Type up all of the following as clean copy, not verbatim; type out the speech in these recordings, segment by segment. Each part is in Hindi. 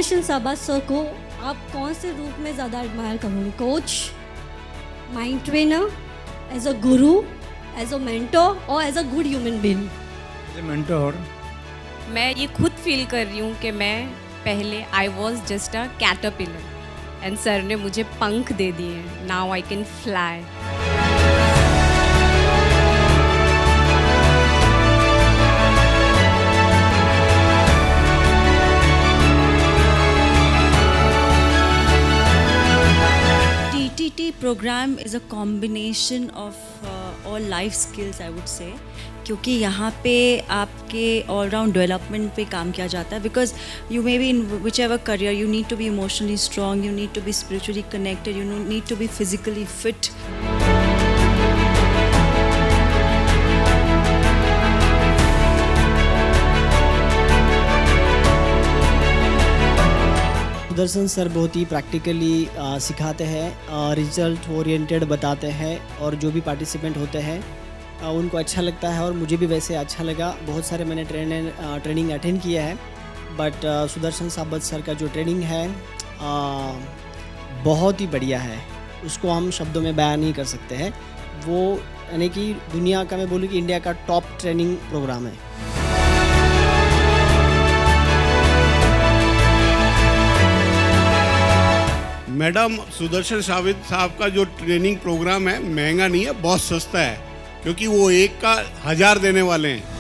सुदर्शन साबत सर को आप कौन से रूप में ज़्यादा एडमायर करोगे? Coach, mind trainer, as a guru, as a mentor और as a good human being? Mentor. मैं ये खुद फील कर रही हूँ कि मैं पहले I was just a caterpillar and sir ने मुझे पंख दे दिए हैं. Now I can fly. TTT program is a combination of all life skills I would say, क्योंकि यहाँ पे आपके all round development पे काम किया जाता है. Because you may be in whichever career, you need to be emotionally strong, you need to be spiritually connected, you need to be physically fit. Sudarshan sir बहुत ही प्रैक्टिकली सिखाते हैं, रिजल्ट ओरिएंटेड बताते हैं और जो भी पार्टिसिपेंट होते हैं उनको अच्छा लगता है और मुझे भी वैसे अच्छा लगा. बहुत सारे मैंने ट्रेनिंग अटेंड किया है, बट सुदर्शन साबत सर का जो ट्रेनिंग है बहुत ही बढ़िया है. उसको हम शब्दों में बयान नहीं कर सकते हैं. वो यानी कि दुनिया का, मैं बोलूँ कि इंडिया का टॉप ट्रेनिंग प्रोग्राम है. मैडम, सुदर्शन साहब का जो ट्रेनिंग प्रोग्राम है महंगा नहीं है, बहुत सस्ता है, क्योंकि वो एक का 1000 देने वाले हैं.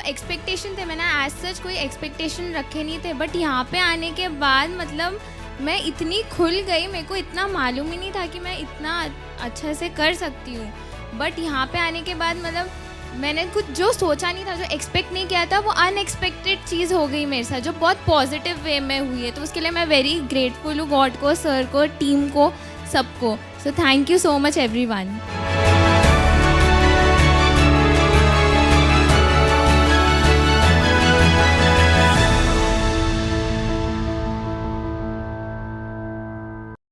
एक्सपेक्टेशन थे, मैंने एज सच कोई एक्सपेक्टेशन रखे नहीं थे, बट यहाँ पे आने के बाद मतलब मैं इतनी खुल गई, मेरे को इतना मालूम ही नहीं था कि मैं इतना अच्छा से कर सकती हूँ. बट यहाँ पे आने के बाद मतलब मैंने कुछ जो सोचा नहीं था, जो एक्सपेक्ट नहीं किया था, वो अनएक्सपेक्टेड चीज़ हो गई मेरे साथ, जो बहुत पॉजिटिव वे में हुई है. तो उसके लिए मैं वेरी ग्रेटफुल हूँ गॉड को, सर को, टीम को, सबको. So thank you so much everyone.